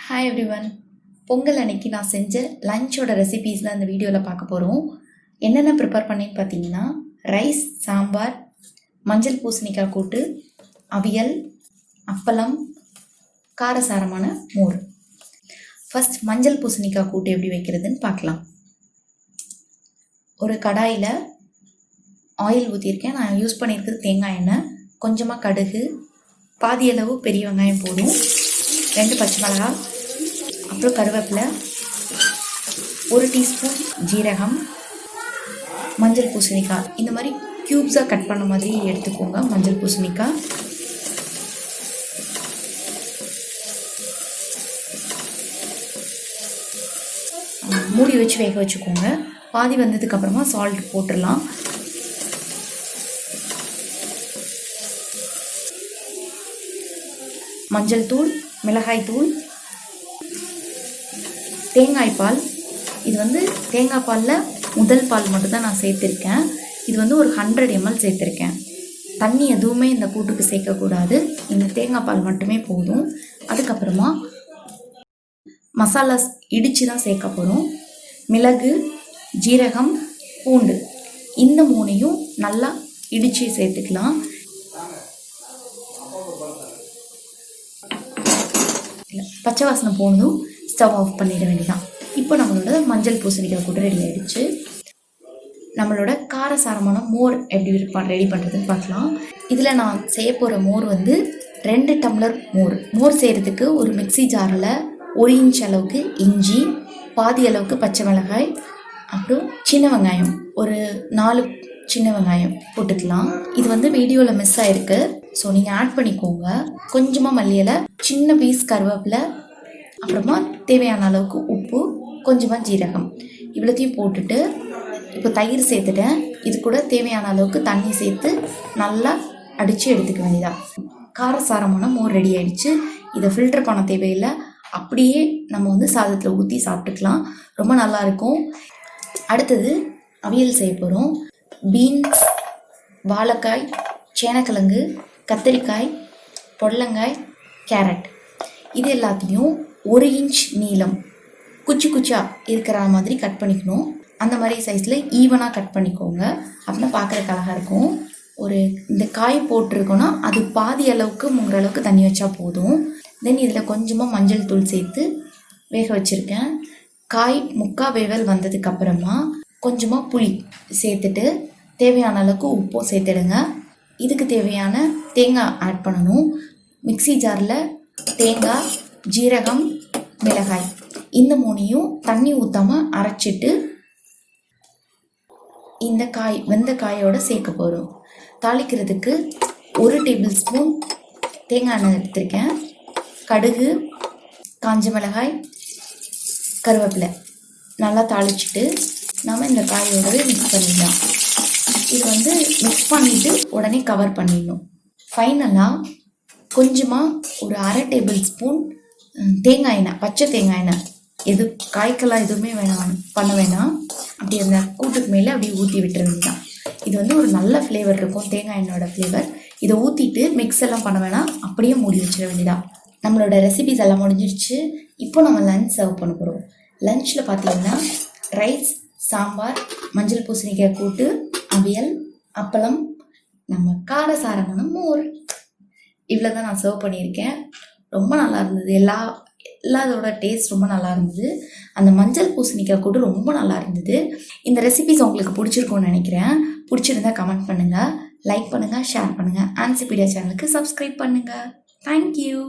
Hi everyone. Pongal அன்னைக்கு நான் செஞ்ச லஞ்சோட ரெசிபீஸ் தான் இந்த வீடியோவில் பார்க்க போகிறோம். என்னென்ன ப்ரிப்பேர் பண்ணின்னு பார்த்தீங்கன்னா, ரைஸ், சாம்பார், மஞ்சள் பூசணிக்காய் கூட்டு, அவியல், அப்பளம், காரசாரமான மோர். ஃபஸ்ட் மஞ்சள் பூசணிக்காய் கூட்டு எப்படி வைக்கிறதுன்னு பார்க்கலாம். ஒரு கடாயில் ஆயில் ஊற்றியிருக்கேன். நான் யூஸ் பண்ணியிருக்கிறது தேங்காய் எண்ணெய், கொஞ்சமாக கடுகு, பாதி அளவு பெரிய வெங்காயம் போதும், 2 பச்சை மிளகாய், அப்புறம் கருவேப்பிலை, 1 டீஸ்பூன் ஜீரகம், மஞ்சள் பூசணிக்காய். இந்த மாதிரி க்யூப்ஸாக கட் பண்ண மாதிரி எடுத்துக்கோங்க. மஞ்சள் பூசணிக்காய் மூடி வச்சு வேக வச்சுக்கோங்க. பாதி வந்ததுக்கப்புறமா சால்ட் போட்டுடலாம். மஞ்சள் தூள், மிளகாய் தூள், தேங்காய் பால். இது தேங்காய் பாலில் முதல் பால் மட்டும்தான் நான் சேர்த்துருக்கேன். இது ஒரு 100 ml சேர்த்துருக்கேன். தண்ணி எதுவுமே இந்த கூட்டுக்கு சேர்க்கக்கூடாது. இந்த தேங்காய் பால் மட்டுமே போதும். அதுக்கப்புறமா மசாலாஸ் இடித்து தான் சேர்க்க போகிறோம். மிளகு, ஜீரகம், பூண்டு, இந்த 3ஐயும் நல்லா இடித்து சேர்த்துக்கலாம். பச்சை வாசனை போனதும் ஸ்டவ் ஆஃப் பண்ணிட வேண்டியதான். இப்போ நம்மளோட மஞ்சள் பூசணிக்காய் கூட்டு ரெடி ஆகிடுச்சு. நம்மளோட காரசாரமான மோர் எப்படி ரெடி பண்ணுறதுன்னு பார்க்கலாம். இதில் நான் செய்ய போகிற மோர் 2 டம்ளர் மோர் செய்கிறதுக்கு ஒரு மிக்சி ஜாரில் 1 இன்ச் அளவுக்கு இஞ்சி, பாதி அளவுக்கு பச்சை மிளகாய், அப்புறம் சின்ன வெங்காயம், ஒரு 4 சின்ன வெங்காயம் போட்டுக்கலாம். இது வீடியோவில் மிஸ் ஆகிருக்கு, ஸோ நீங்கள் ஆட் பண்ணிக்கோங்க. கொஞ்சமாக மல்லி இலை, சின்ன பீஸ் கருவேப்பிலை, அப்புறமா தேவையான அளவுக்கு உப்பு, கொஞ்சமாக ஜீரகம், இவ்வளோத்தையும் போட்டுட்டு இப்போ தயிர் சேர்த்துட்டேன். இது கூட தேவையான அளவுக்கு தண்ணி சேர்த்து நல்லா அடித்து எடுத்துக்க வேண்டியதான். காரசாரமான மோர் ரெடி ஆகிடுச்சு. இதை ஃபில்டர் பண்ண தேவையில்லை, அப்படியே நம்ம சாதத்தில் ஊற்றி சாப்பிட்டுக்கலாம். ரொம்ப நல்லாயிருக்கும். அடுத்தது அவியல் செய்ய போகிறோம். பீன்ஸ், வாழைக்காய், சேனக்கிழங்கு, கத்திரிக்காய், பொடலங்காய், கேரட், இது எல்லாத்தையும் 1 இன்ச் நீளம் குச்சி குச்சியாக இருக்கிற மாதிரி கட் பண்ணிக்கணும். அந்த மாதிரி சைஸில் ஈவனாக கட் பண்ணிக்கோங்க. அப்படின்னா பார்க்குறக்கு அழகாக இருக்கும். இந்த காய் போட்டிருக்கோன்னா அது பாதி அளவுக்கு முங்குற அளவுக்கு தண்ணி வச்சா போதும். தென் இதில் கொஞ்சமாக மஞ்சள் தூள் சேர்த்து வேக வச்சுருக்கேன். காய் முக்கால் வேவல் வந்ததுக்கப்புறமா கொஞ்சமாக புளி சேர்த்துட்டு தேவையான அளவுக்கு உப்பும் சேர்த்துடுங்க. இதுக்கு தேவையான தேங்காய் ஆட் பண்ணணும். மிக்சி ஜாரில் தேங்காய், ஜீரகம், மிளகாய், இந்த 3ஐயும் தண்ணி ஊற்றாமல் அரைச்சிட்டு இந்த வெந்த காயோடு சேர்க்க போகிறோம். தாளிக்கிறதுக்கு 1 டேபிள் ஸ்பூன் தேங்காய் எண்ணெய் எடுத்திருக்கேன். கடுகு, காஞ்ச மிளகாய், கருவேப்பிலை நல்லா தாளிச்சிட்டு நாம் இந்த காயோடவே மிக்ஸ் பண்ணிடலாம். இது மிக்ஸ் பண்ணிவிட்டு உடனே கவர் பண்ணிடணும். ஃபைனலாக கொஞ்சமாக ஒரு 1/2 டேபிள் ஸ்பூன் தேங்காய் எண்ணெய், பச்சை தேங்காய் எண்ணெய், காய்க்கெல்லாம் எதுவுமே பண்ண வேணாம். அப்படி அந்த கூட்டுக்கு மேலே அப்படியே ஊற்றி விட்டுற வேண்டியதான். இது ஒரு நல்ல ஃப்ளேவர் இருக்கும், தேங்காய் எண்ணெயோட ஃப்ளேவர். இதை ஊற்றிட்டு மிக்ஸ் எல்லாம் பண்ண வேணாம், அப்படியே மூடி வச்சிட வேண்டியதான். நம்மளோட ரெசிபிஸ் எல்லாம் முடிஞ்சிடுச்சு. இப்போ நம்ம லஞ்ச் சர்வ் பண்ண போகிறோம். லஞ்சில் பார்த்தீங்கன்னா ரைஸ், சாம்பார், மஞ்சள் பூசணிக்காய் கூட்டு, அவியல், அப்பளம், நம்ம காரசாரமான மோர், இவ்வளோ தான் நான் சர்வ் பண்ணியிருக்கேன். ரொம்ப நல்லா இருந்தது. எல்லாத்தோட டேஸ்ட் ரொம்ப நல்லா இருந்தது. அந்த மஞ்சள் பூசணிக்காய் கூட ரொம்ப நல்லா இருந்தது. இந்த ரெசிபிஸ் உங்களுக்கு பிடிச்சிருக்கும்னு நினைக்கிறேன். பிடிச்சிருந்தா கமெண்ட் பண்ணுங்கள், லைக் பண்ணுங்கள், ஷேர் பண்ணுங்கள். ஆன்சிபீடியா சேனலுக்கு சப்ஸ்கிரைப் பண்ணுங்கள். தேங்க்யூ.